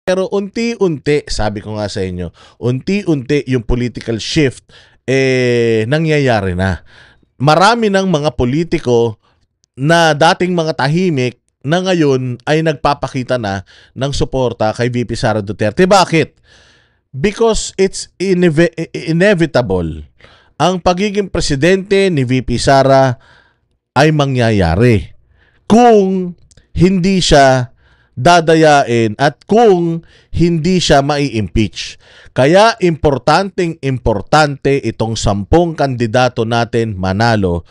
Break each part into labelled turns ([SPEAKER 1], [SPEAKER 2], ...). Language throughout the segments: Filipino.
[SPEAKER 1] Pero unti-unti, sabi ko nga sa inyo, unti-unti yung political shift nangyayari na. Marami ng mga politiko na dating mga tahimik na ngayon ay nagpapakita na ng suporta kay VP Sara Duterte. Bakit? Because it's inevitable. Ang pagiging presidente ni VP Sara ay mangyayari kung hindi siya dadayain at kung hindi siya mai-impeach. Kaya importante itong 10 kandidato natin manalo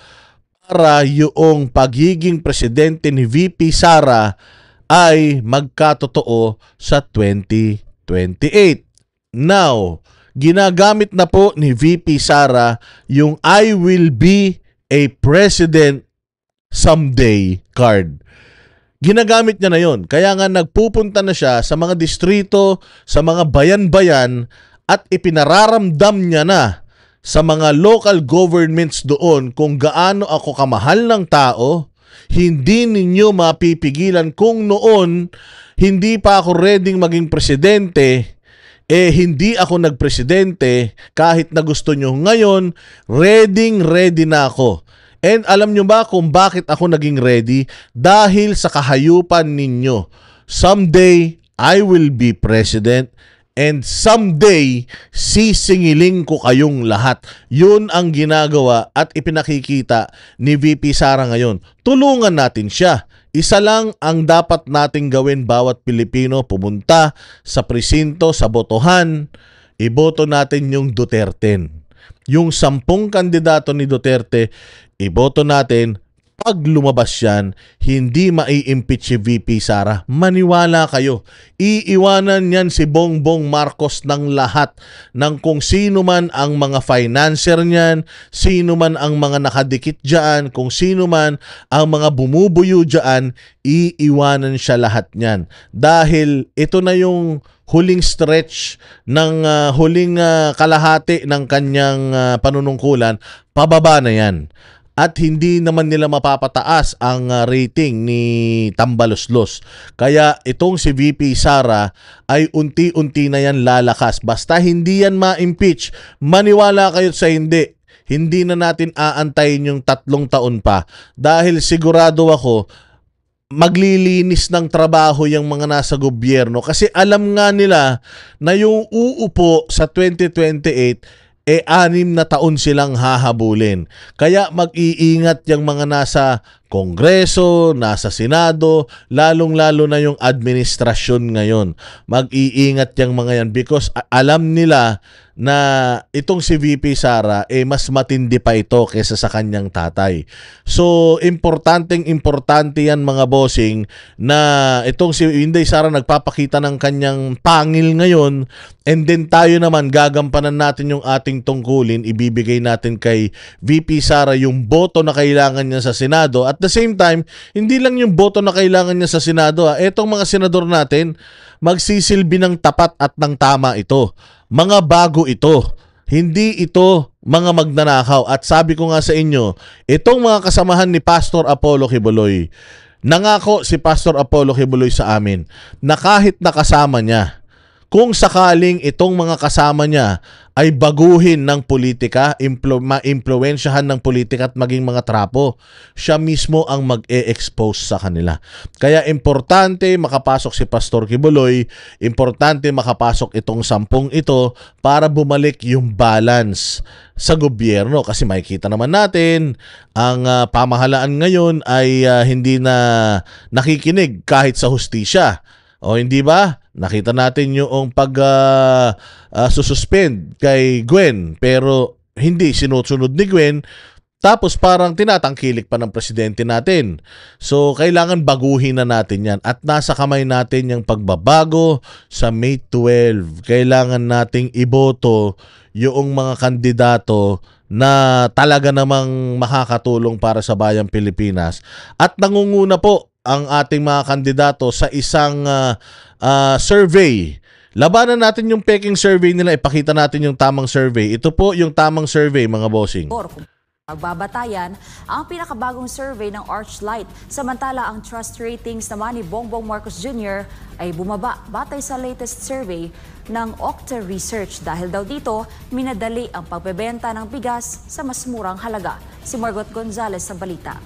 [SPEAKER 1] para yung pagiging presidente ni VP Sara ay magkatotoo sa 2028. Now, ginagamit na po ni VP Sara yung I will be a president someday card. Ginagamit niya na yon. Kaya nga nagpupunta na siya sa mga distrito, sa mga bayan-bayan at ipinararamdam niya na sa mga local governments doon kung gaano ako kamahal ng tao. Hindi ninyo mapipigilan kung noon hindi pa ako ready maging presidente, hindi ako nagpresidente kahit na gusto nyo. Ngayon, ready na ako. And alam nyo ba kung bakit ako naging ready? Dahil sa kahayupan ninyo. Someday, I will be president and someday, sisingiling ko kayong lahat. Yun ang ginagawa at ipinakikita ni VP Sara ngayon. Tulungan natin siya. Isa lang ang dapat nating gawin bawat Pilipino, pumunta sa presinto, sa botohan, iboto natin yung Duterte. Yung 10 kandidato ni Duterte, iboto natin. Pag lumabas yan, hindi mai-impeach si VP Sara. Maniwala kayo. Iiwanan yan si Bongbong Marcos ng lahat ng kung sino man ang mga financier niyan, sino man ang mga nakadikit dyan, kung sino man ang mga bumubuyo dyan, iiwanan siya lahat niyan. Dahil ito na yung huling stretch ng huling kalahati ng kanyang panunungkulan, pababa na yan. At hindi naman nila mapapataas ang rating ni Tambaloslos. Kaya itong si VP Sara ay unti-unti na yan lalakas. Basta hindi yan ma-impeach, maniwala kayo sa hindi. Hindi na natin aantayin yung 3 taon pa. Dahil sigurado ako, maglilinis ng trabaho yung mga nasa gobyerno. Kasi alam nga nila na yung uupo sa 2028, 6 na taon silang hahabulin. Kaya mag-iingat yung mga nasa Kongreso, nasa Senado, lalong-lalo na yung administrasyon ngayon. Mag-iingat yung mga yan because alam nila na itong si VP Sara mas matindi pa ito kaysa sa kanyang tatay. So, importante yan mga bossing na itong si Inday Sara nagpapakita ng kanyang pangil ngayon, and then tayo naman gagampanan natin yung ating tungkulin, ibibigay natin kay VP Sara yung boto na kailangan niya sa Senado. At the same time, hindi lang yung boto na kailangan niya sa Senado. Etong mga senador natin, magsisilbi ng tapat at ng tama ito. Mga bago ito. Hindi ito mga magnanakaw. At sabi ko nga sa inyo, itong mga kasamahan ni Pastor Apollo Quiboloy, nangako si Pastor Apollo Quiboloy sa amin na kahit nakasama niya, kung sakaling itong mga kasama niya ay baguhin ng politika, ma-impluwensyahan ng politika at maging mga trapo, siya mismo ang mag-e-expose sa kanila. Kaya importante makapasok si Pastor Quiboloy, importante makapasok itong 10 ito para bumalik yung balance sa gobyerno. Kasi makikita naman natin, ang pamahalaan ngayon ay hindi na nakikinig kahit sa hustisya. O hindi ba? Nakita natin yung sususpend kay Gwen pero hindi sinusunod ni Gwen, tapos parang tinatangkilik pa ng presidente natin. So kailangan baguhin na natin yan at nasa kamay natin yung pagbabago sa May 12. Kailangan nating iboto yung mga kandidato na talaga namang makakatulong para sa bayang Pilipinas. At nangunguna po ang ating mga kandidato sa isang survey. Labanan natin yung peking survey nila, ipakita natin yung tamang survey. Ito po yung tamang survey mga bossing.
[SPEAKER 2] Magbabatayan ang pinakabagong survey ng Archlight. Samantala, ang trust ratings naman ni Bongbong Marcos Jr. ay bumaba batay sa latest survey ng Okta Research. Dahil daw dito, minadali ang pagbebenta ng bigas sa mas murang halaga. Si Margot Gonzalez sa balita.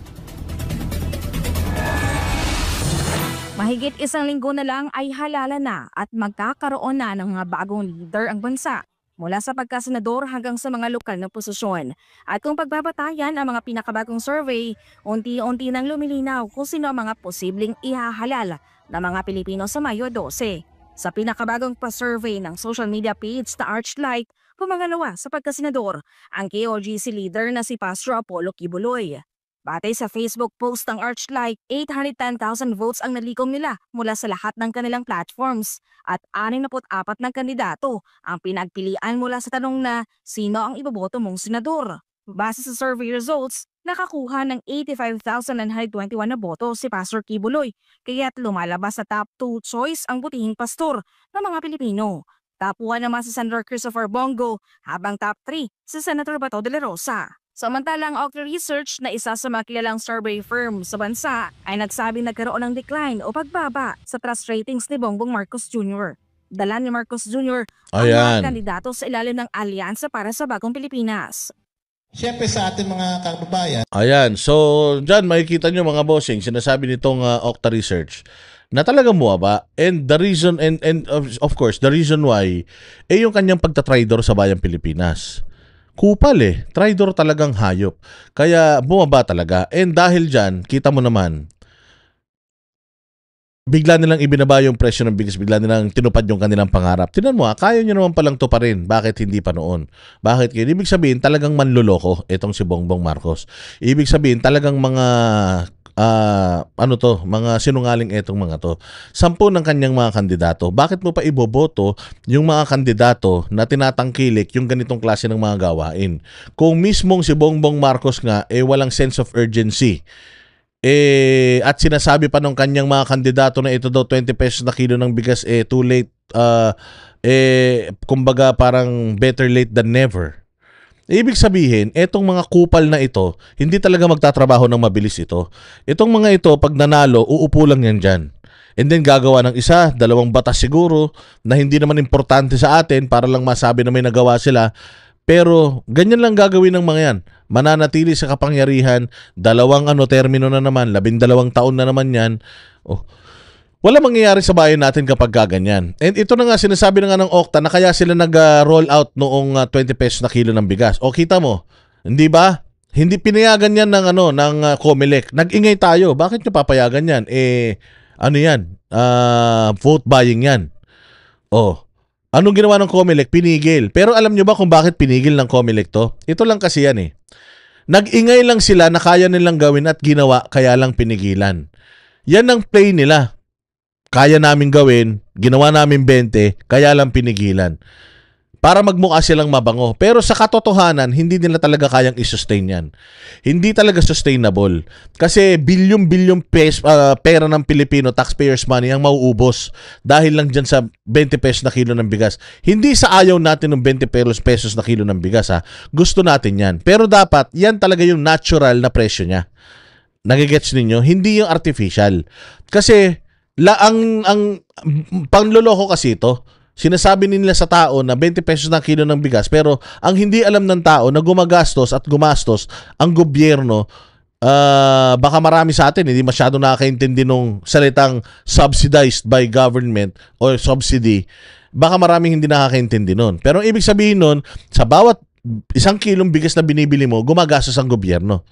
[SPEAKER 3] Mahigit isang linggo na lang ay halala na at magkakaroon na ng mga bagong leader ang bansa. Mula sa pagkasenador hanggang sa mga lokal na posisyon. At kung pagbabatayan ang mga pinakabagong survey, unti-unti nang lumilinaw kung sino ang mga posibleng ihahalal na mga Pilipino sa Mayo 12. Sa pinakabagong pa-survey ng social media page na Archlight, pumangalawa sa pagkasenador ang KOGC leader na si Pastor Apollo Kibuloy. Batay sa Facebook post ng Archlight, 810,000 votes ang nalikom nila mula sa lahat ng kanilang platforms at 64 na kandidato ang pinagpilian mula sa tanong na sino ang iboboto mong senador. Base sa survey results, nakakuha ng 85,921 na boto si Pastor Kibuloy, kaya't lumalabas sa top 2 choice ang butihing pastor ng mga Pilipino. Top 1 naman si Senator Christopher Bongo habang top 3 si Senator Bato de la Rosa. Samantalang Okta Research na isa sa mga kilalang survey firm sa bansa ay nagsabi nagkaroon ng decline o pagbaba sa trust ratings ni Bongbong Marcos Jr. Dala ni Marcos Jr. ang mga kandidato sa ilalim ng Alyansa para sa Bagong Pilipinas.
[SPEAKER 4] Siyempre sa ating mga kababayan.
[SPEAKER 1] Ayan, so dyan makikita nyo mga bossing, sinasabi nitong Okta Research na talagang bumaba, and the reason and of course the reason why yung kanyang pagtatraidor sa bayang Pilipinas. Kupal traidor talagang hayop. Kaya bumaba talaga. And dahil dyan, kita mo naman, bigla nilang ibinaba yung presyo ng bigas, bigla nilang tinupad yung kanilang pangarap. Tingnan mo kaya nyo naman palang tuparin. Bakit hindi pa noon? Bakit kayo? Ibig sabihin, talagang manluloko itong si Bongbong Marcos. Ibig sabihin, talagang mga mga sinungaling etong mga to. 10 ng kanyang mga kandidato. Bakit mo pa iboboto yung mga kandidato na tinatangkilik yung ganitong klase ng mga gawain? Kung mismong si Bongbong Marcos nga walang sense of urgency. At sinasabi pa ng kanyang mga kandidato na ito daw 20 pesos na kilo ng bigas too late, kumbaga parang better late than never. Ibig sabihin, etong mga kupal na ito, hindi talaga magtatrabaho ng mabilis ito. Itong mga ito, pag nanalo, uupo lang yan dyan. And then gagawa ng 1, 2 batas siguro na hindi naman importante sa atin para lang masabi na may nagawa sila. Pero ganyan lang gagawin ng mga yan. Mananatili sa kapangyarihan, 2 termino na naman, 12 taon na naman yan. Wala mangyayari sa bayan natin kapag gaganyan. And ito na nga, sinasabi na nga ng Okta na kaya sila nag-roll out noong 20 pesos na kilo ng bigas. O kita mo, hindi ba? Hindi pinayagan yan ng Comelec. Nag-ingay tayo. Bakit nyo papayagan yan? Ano yan? Vote buying yan. Anong ginawa ng Comelec? Pinigil. Pero alam nyo ba kung bakit pinigil ng Comelec to? Ito lang kasi yan Nag-ingay lang sila na kaya nilang gawin at ginawa, kaya lang pinigilan. Yan ang play nila. Kaya namin gawin, ginawa namin 20, kaya lang pinigilan. Para magmukha silang mabango. Pero sa katotohanan, hindi nila talaga kayang i-sustain yan. Hindi talaga sustainable. Kasi bilyon-bilyon pera ng Pilipino, taxpayers money, ang mauubos dahil lang dyan sa 20 pesos na kilo ng bigas. Hindi sa ayaw natin ng 20 pesos na kilo ng bigas. Gusto natin yan. Pero dapat, yan talaga yung natural na presyo niya. Nagigets ninyo? Hindi yung artificial. Kasi, ang pangloloko kasi ito, sinasabi nila sa tao na 20 pesos na kilo ng bigas, pero ang hindi alam ng tao na gumagastos at gumastos ang gobyerno, baka marami sa atin hindi masyado nakakaintindi nung salitang subsidized by government or subsidy, baka maraming hindi nakakaintindi nun. Pero ibig sabihin nun, sa bawat 1 kilong bigas na binibili mo, gumagastos ang gobyerno.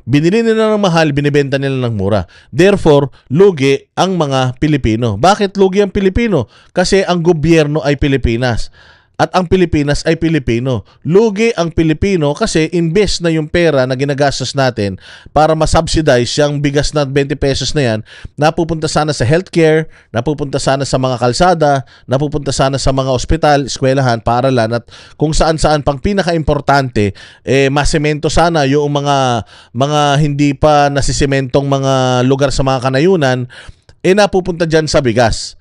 [SPEAKER 1] Binili nila ng mahal, binibenta nila ng mura. Therefore, lugi ang mga Pilipino. Bakit lugi ang Pilipino? Kasi ang gobyerno ay Pilipinas. At ang Pilipinas ay Pilipino. Lugi ang Pilipino kasi imbes na yung pera na ginagastos natin para masubsidize yung bigas na 20 pesos na yan, napupunta sana sa healthcare, napupunta sana sa mga kalsada, napupunta sana sa mga ospital, eskwelahan, paaralan, at kung saan-saan pang pinaka-importante, masemento sana yung mga hindi pa nasisementong mga lugar sa mga kanayunan, napupunta dyan sa bigas.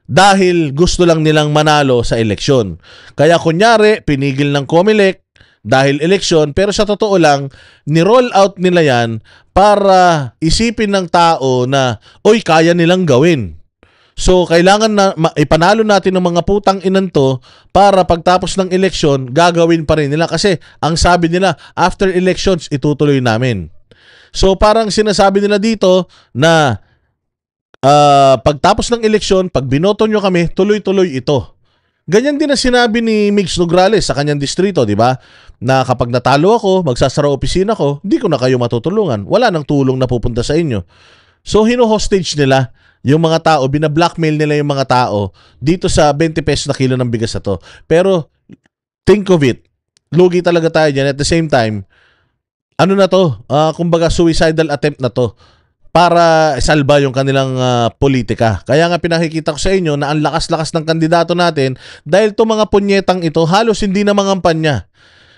[SPEAKER 1] Dahil gusto lang nilang manalo sa eleksyon. Kaya kunyari, pinigil ng Comelec dahil eleksyon, pero sa totoo lang, ni-roll out nila yan para isipin ng tao na, oy, kaya nilang gawin. So, kailangan na ipanalo natin ng mga putang inan to para pagtapos ng eleksyon, gagawin pa rin nila. Kasi, ang sabi nila, after elections, itutuloy namin. So, parang sinasabi nila dito na pagtapos ng eleksyon, pag binoto nyo kami, tuloy-tuloy ito. Ganyan din ang sinabi ni Migs Nograles sa kanyang distrito, di ba? Na kapag natalo ako, magsasara opisina ko, di ko na kayo matutulungan. Wala nang tulong na pupunta sa inyo. So, hino-hostage nila yung mga tao, binablockmail nila yung mga tao dito sa 20 pesos na kilo ng bigas na to. Pero, think of it, lugi talaga tayo dyan. At the same time, ano na to? Kumbaga, suicidal attempt na to para salba yung kanilang politika. Kaya nga pinakikita ko sa inyo na ang lakas-lakas ng kandidato natin dahil to mga punyetang ito, halos hindi na mangampanya.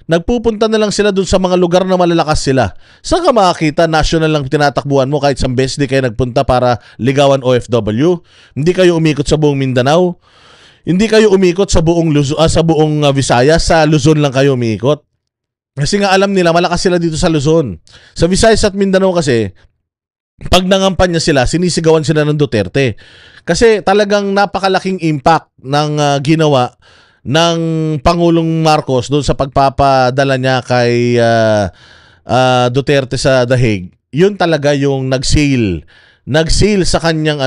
[SPEAKER 1] Nagpupunta na lang sila dun sa mga lugar na malalakas sila. Saan ka makakita, national lang tinatakbuhan mo kahit sa beses di kayo nagpunta para ligawan OFW? Hindi kayo umikot sa buong Mindanao? Hindi kayo umikot sa buong Visayas? Sa Luzon lang kayo umikot? Kasi nga alam nila, malakas sila dito sa Luzon. Sa Visayas at Mindanao kasi, pag nangampanya sila, sinisigawan sila ng Duterte. Kasi talagang napakalaking impact ng ginawa ng Pangulong Marcos doon sa pagpapadala niya kay Duterte sa The Hague. Yun talaga yung nag-seal sa kanyang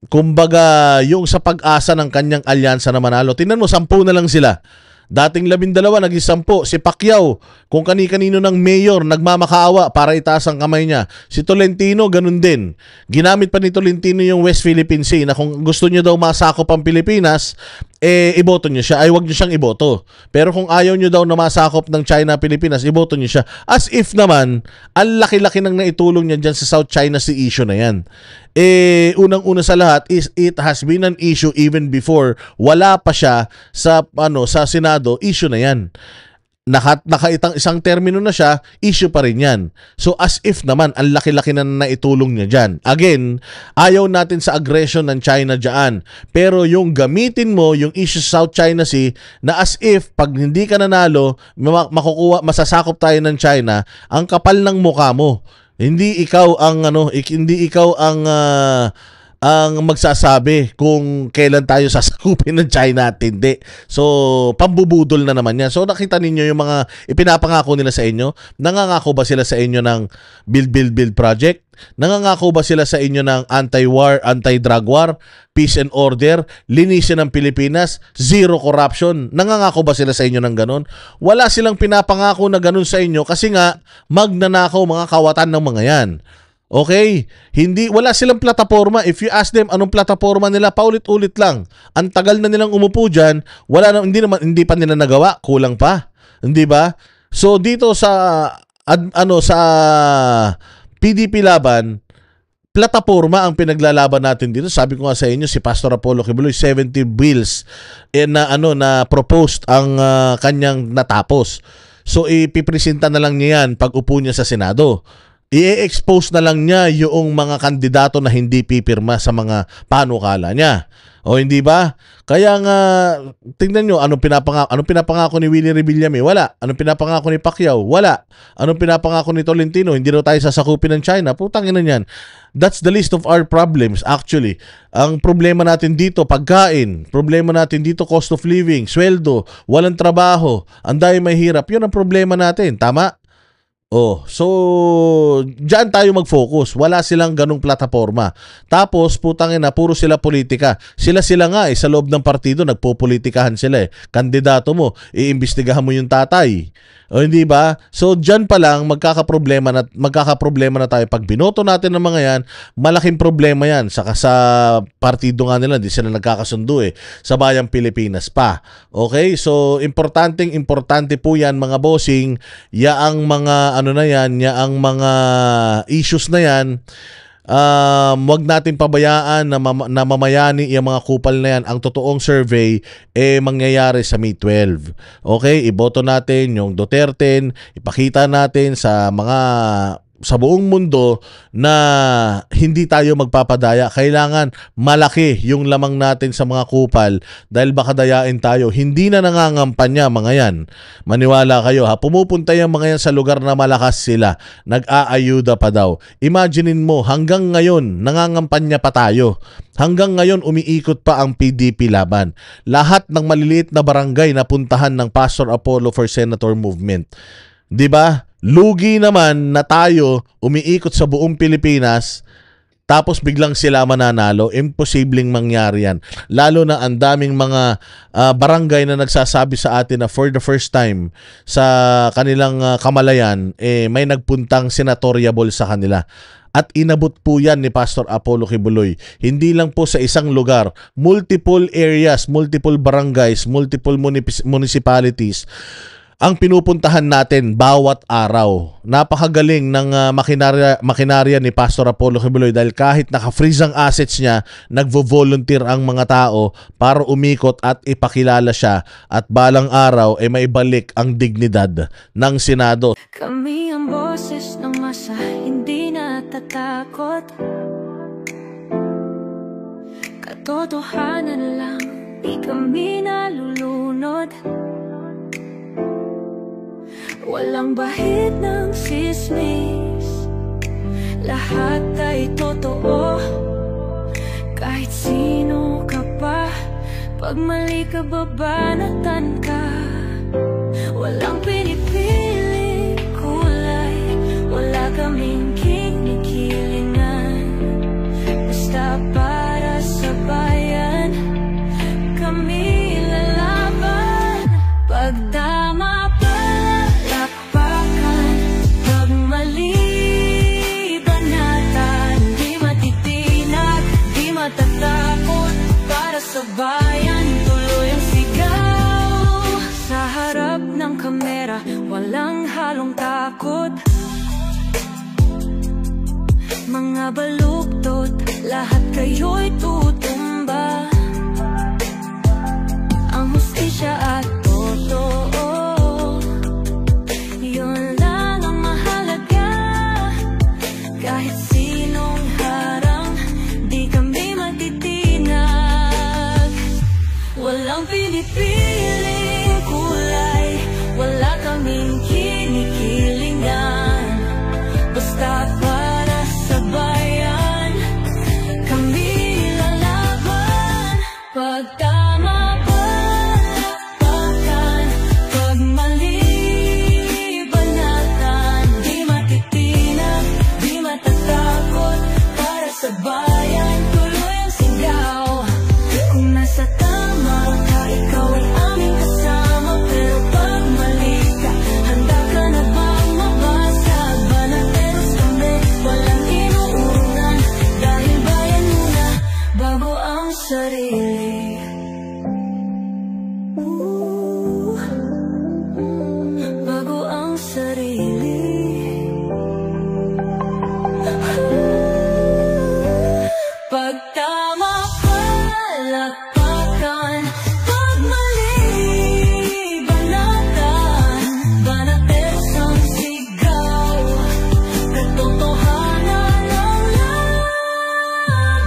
[SPEAKER 1] kumbaga yung sa pag-asa ng kanyang alyansa na manalo. Tingnan mo, 10 na lang sila. Dating 12, naging 10. Si Pacquiao, kung kani-kanino ng mayor, nagmamakaawa para itaas ang kamay niya. Si Tolentino, ganun din. Ginamit pa ni Tolentino yung West Philippine Sea na kung gusto niyo daw masakop ang Pilipinas, iboto niyo siya. Ay, wag niyo siyang iboto. Pero kung ayaw niyo daw na masakop ng China, Pilipinas, iboto niyo siya. As if naman, ang laki-laki nang naitulong niya dyan sa South China Sea issue na yan. Unang-una sa lahat is it has been an issue even before. Wala pa siya sa Senado, issue na yan. Nakaitang isang termino na siya, issue pa rin yan. So as if naman, ang laki-laki na naitulong niya dyan. Again, ayaw natin sa aggression ng China dyan. Pero yung gamitin mo, yung issue sa South China Sea, na as if, pag hindi ka nanalo, masasakop tayo ng China, ang kapal ng mukha mo. Hindi ikaw ang magsasabi kung kailan tayo sasakupin ng China at hindi. So, pambubudol na naman yan. So, nakita ninyo yung mga ipinapangako nila sa inyo. Nangangako ba sila sa inyo ng build project? Nangangako ba sila sa inyo ng anti-war, anti-drug war, peace and order, linisin ng Pilipinas, zero corruption? Nangangako ba sila sa inyo ng ganun? Wala silang pinapangako na ganun sa inyo kasi nga magnanakaw mga kawatan ng mga yan. Okay? Wala silang plataforma. If you ask them anong plataforma nila, paulit-ulit lang. Ang tagal na nilang umupo diyan, hindi pa nila nagawa, kulang pa. Hindi ba? So dito sa PDP laban, plataforma ang pinaglalaban natin dito. Sabi ko nga sa inyo, si Pastor Apollo Kibuloy, 70 bills na proposed ang kanyang natapos. So ipipresenta na lang niya yan pag upo niya sa Senado. I-expose na lang niya yung mga kandidato na hindi pipirma sa mga panukala niya. O hindi ba? Kaya nga, tingnan nyo, anong pinapangako ni Willie Revillame? Wala. Anong pinapangako ni Pacquiao? Wala. Anong pinapangako ni Tolentino? Hindi daw tayo sasakupin ng China. Putang ina niyan. That's the list of our problems actually. Ang problema natin dito, pagkain. Problema natin dito, cost of living, sweldo, walang trabaho, ang dahil may hirap. Yun ang problema natin. Tama? So diyan tayo mag-focus. Wala silang ganung plataforma. Tapos putangin na puro sila politika. Sila nga sa loob ng partido nagpopolitikahan sila . Kandidato mo, iimbestigahan mo yung tatay. O hindi ba? So diyan pa lang magkakaproblema na tayo pag binoto natin ng mga yan. Malaking problema yan. Saka sa partido nga nila, hindi sila nagkakasundo sa bayang Pilipinas pa. Okay? So importante po yan mga bossing. Yaang mga yaang mga issues na yan. Wag natin pabayaan na mamayani yung mga kupal na yan. Ang totoong survey mangyayari sa May 12. Okay, iboto natin yung Duterte, ipakita natin sa mga sa buong mundo na hindi tayo magpapadaya. Kailangan malaki yung lamang natin sa mga kupal dahil baka dayain tayo. Hindi na nangangampanya mga yan. Maniwala kayo ha. Pumupunta yung mga yan sa lugar na malakas sila. Nag-aayuda pa daw. Imaginein mo, hanggang ngayon nangangampanya pa tayo. Hanggang ngayon umiikot pa ang PDP laban. Lahat ng maliliit na barangay na puntahan ng Pastor Apollo for Senator movement. 'Di ba? Lugi naman na tayo umiikot sa buong Pilipinas tapos biglang sila mananalo. Imposibleng mangyari yan. Lalo na ang daming mga barangay na nagsasabi sa atin na for the first time sa kanilang kamalayan, may nagpuntang senatoriable sa kanila. At inabot po yan ni Pastor Apollo Kibuloy. Hindi lang po sa isang lugar, multiple areas, multiple barangays, multiple municipalities ang pinupuntahan natin bawat araw. Napakagaling ng makinarya ni Pastor Apollo Kibuloy dahil kahit naka-freeze ang assets niya, nagvo-volunteer ang mga tao para umikot at ipakilala siya at balang araw ay maibalik ang dignidad ng Senado.
[SPEAKER 5] Kami ang boses ng masa, hindi natatakot. Katotohanan lang, di kami nalulunod. Walang bahid ng sismis, lahat ay totoo. Kahit sino ka pa, pag mali ka babanatan ka. Walang pinipili kulay, wala kaming kinikilingan. Basta para sa bayan, kami lalaban. Pag tama palakpakan, pag mali banatan, di matitinag, di matatakot. Para sa bayan, tuloy ang sigaw. Sa harap ng kamera, walang halong takot. Mga baluktot, lahat kayo'y tutumba. Ang hustisya at totoo, yun lang ang mahalaga. Kahit sinong harang, di kami matitinag. Walang pinipiling kulay, wala kaming kinikilingan. Basta para sa bayan, kami lalaban. Pag tama palakpakan, pag mali banatan, di matitinag, di matatakot. Para sa bayan, tuloy ang sigaw. Kung nasa tama ka, ikaw ay aming kasama. Pero pag mali ka, handa ka na bang mabasag? Banateros kami, walang inuunan. Dahil bayan muna, bago ang sarili. Bago ang sarili. Pag tama palakpakan, pag mali banatan, banateros ang sigaw. Katotohanan ang laban.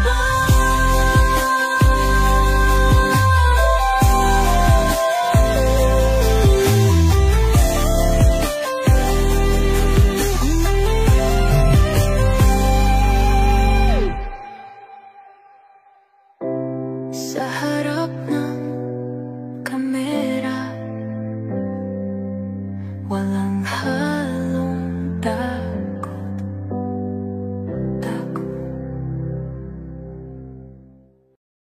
[SPEAKER 5] Sa harap